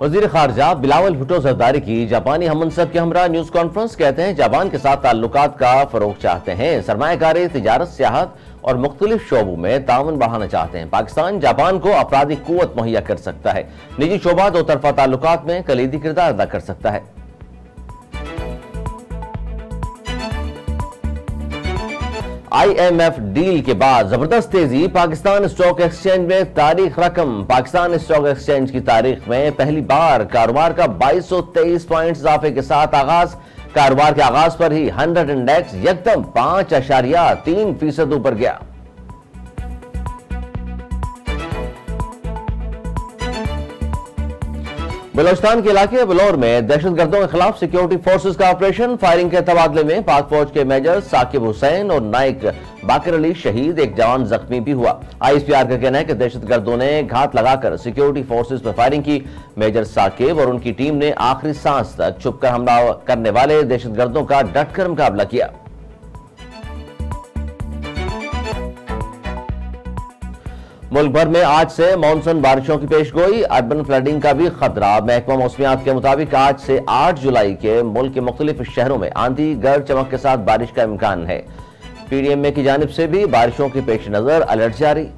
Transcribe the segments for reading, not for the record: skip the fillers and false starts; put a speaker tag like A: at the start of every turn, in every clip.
A: वज़ीर ख़ारजा बिलावल भुट्टो ज़रदारी की जापानी हममनसब के हमरा न्यूज़ कॉन्फ्रेंस। कहते हैं जापान के साथ ताल्लुकात का फ़रोग़ चाहते हैं, सरमायाकारी, तिजारत, सियाहत और मुख्तलिफ शोबों में ताउन बढ़ाना चाहते हैं। पाकिस्तान जापान को अफरादी क़ुव्वत मुहैया कर सकता है। निजी शोबा दो तरफ़ा ताल्लुकात में कलीदी किरदार अदा कर सकता है। IMF डील के बाद जबरदस्त तेजी, पाकिस्तान स्टॉक एक्सचेंज में तारीख रकम। पाकिस्तान स्टॉक एक्सचेंज की तारीख में पहली बार कारोबार का 2223 पॉइंट इजाफे के साथ आगाज। कारोबार के आगाज पर ही 100 इंडेक्स यकदम 5.3% ऊपर गया। बलोचिस्तान के इलाके बलौर में दहशतगर्दों के खिलाफ सिक्योरिटी फोर्सेस का ऑपरेशन। फायरिंग के तबादले में पाक फौज के मेजर साकिब हुसैन और नाइक बाकर अली शहीद, एक जवान जख्मी भी हुआ। ISPR का कहना है कि दहशतगर्दों ने घात लगाकर सिक्योरिटी फोर्सेस पर फायरिंग की। मेजर साकिब और उनकी टीम ने आखिरी सांस तक छुपकर हमला करने वाले दहशतगर्दों का डटकर मुकाबला किया। मुल्क भर में आज से मानसून बारिशों की पेशगोई, अर्बन फ्लडिंग का भी खतरा। महकमा मौसमियात के मुताबिक आज से 8 जुलाई के मुल्क के मुख्तलिफ शहरों में आंधी गरज चमक के साथ बारिश का इम्कान है। PDMA की जानिब से भी बारिशों के पेश नजर अलर्ट जारी।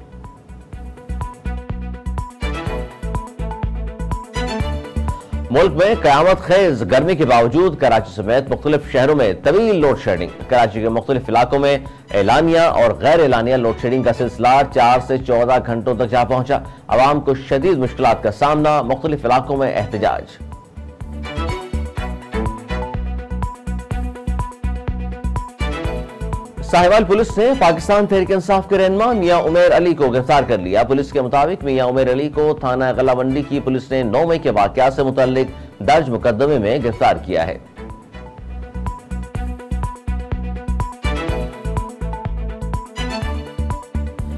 A: मुल्क में कयामत खेज गर्मी के बावजूद कराची समेत मुख्तलिफ शहरों में तवील लोड शेडिंग। कराची के मुख्तलिफ इलाकों में एलानिया और गैर एलानिया लोड शेडिंग का सिलसिला 4 से 14 घंटों तक जा पहुंचा। अवाम को शदीद मुश्किलात का सामना, मुख्तलिफ इलाकों में एहतजाज। साहिवाल पुलिस ने पाकिस्तान तहरीक इंसाफ के रहनुमा मियां उमर अली को गिरफ्तार कर लिया। पुलिस के मुताबिक मियां उमर अली को थाना गलावंडी की पुलिस ने 9 मई के वाकया से मुतल्लिक दर्ज मुकदमे में गिरफ्तार किया है।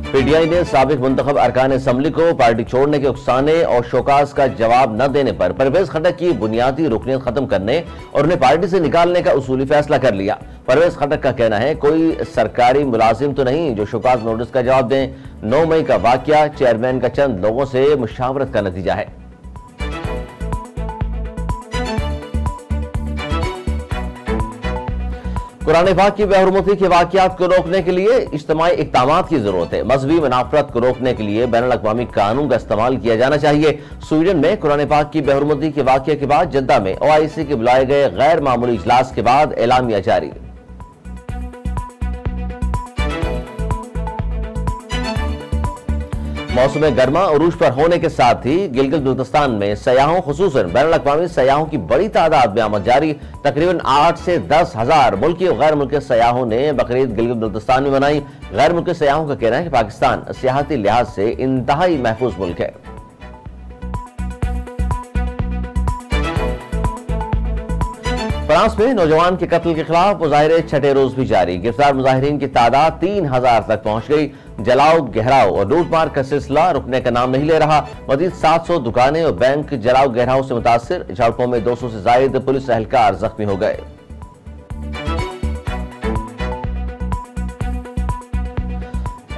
A: PTI ने साबिक मुंतखब अरकान असम्बली को पार्टी छोड़ने के उकसाने और शोकास का जवाब न देने पर परवेज खटक की बुनियादी रुकनीत खत्म करने और उन्हें पार्टी से निकालने का उसूली फैसला कर लिया। परवेज खटक का कहना है, कोई सरकारी मुलाजिम तो नहीं जो शोकास नोटिस का जवाब दें। 9 मई का वाकया चेयरमैन का चंद लोगों से मुशावरत का नतीजा है। कुरान पाक की बेहुरमती के वाकयात को रोकने के लिए इज्तिमाई इक़दाम की जरूरत है। मजहबी मुनाफरत को रोकने के लिए बैनुल-अक़वामी कानून का इस्तेमाल किया जाना चाहिए। स्वीडन में कुरान पाक की बेहुरमती के वाकये के बाद जद्दा में OIC के बुलाए गए गैर मामूली इजलास के बाद एलामिया जारी। मौसम गर्मा उरूज पर होने के साथ ही गिलगित बल्तिस्तान में सयाहों खुसूसन बैनुल-अक़वामी सयाहों की बड़ी तादाद में आमद जारी। तकरीबन 8 से 10 हजार मुल्की और गैर मुल्की सयाहों ने बकरीद गिलगित बल्तिस्तान में मनाई। गैर मुल्की सयाहों का कहना है कि पाकिस्तान सियाहती लिहाज से इंतहाई महफूज मुल्क है। फ्रांस में नौजवान के कत्ल के खिलाफ मुजाहिरे छठे रोज भी जारी। गिरफ्तार मुजाहिरीन की तादाद 3000 तक पहुंच गई। जलाओ गहराव और लूटमार का सिलसिला रुकने का नाम नहीं ले रहा। मजीद 700 दुकानें और बैंक जलाओ गहराव से मुतासिर। झड़पों में 200 से जायद पुलिस एहलकार जख्मी हो गए।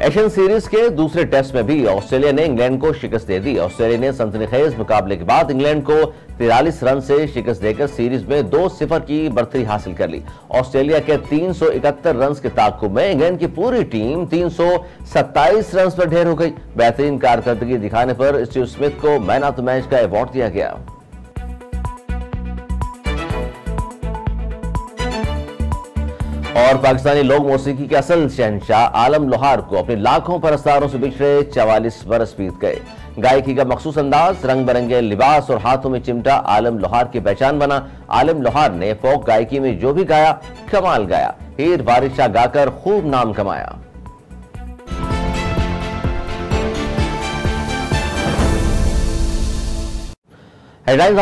A: एशियन सीरीज के दूसरे टेस्ट में भी ऑस्ट्रेलिया ने इंग्लैंड को शिकस्त दे दी। ऑस्ट्रेलिया ने सनसनीखेज मुकाबले के बाद इंग्लैंड को 43 रन से शिकस्त देकर सीरीज में 2-0 की बढ़तरी हासिल कर ली। ऑस्ट्रेलिया के 371 रन के ताक़ुब में इंग्लैंड की पूरी टीम 327 रन पर ढेर हो गई। बेहतरीन कारकर्दगी दिखाने पर स्टीव स्मिथ को मैन ऑफ द मैच का अवार्ड दिया गया। और पाकिस्तानी लोक मौसीकी के असल शहंशाह आलम लोहार को अपने लाखों परस्तारों से बिछड़े 44 बरस बीत गए। गायकी का मखसूस अंदाज, रंग बिरंगे लिबास और हाथों में चिमटा आलम लोहार की पहचान बना। आलम लोहार ने फोक गायकी में जो भी गाया कमाल गाया। हीर वारिशा गाकर खूब नाम कमाया। हेडलाइंस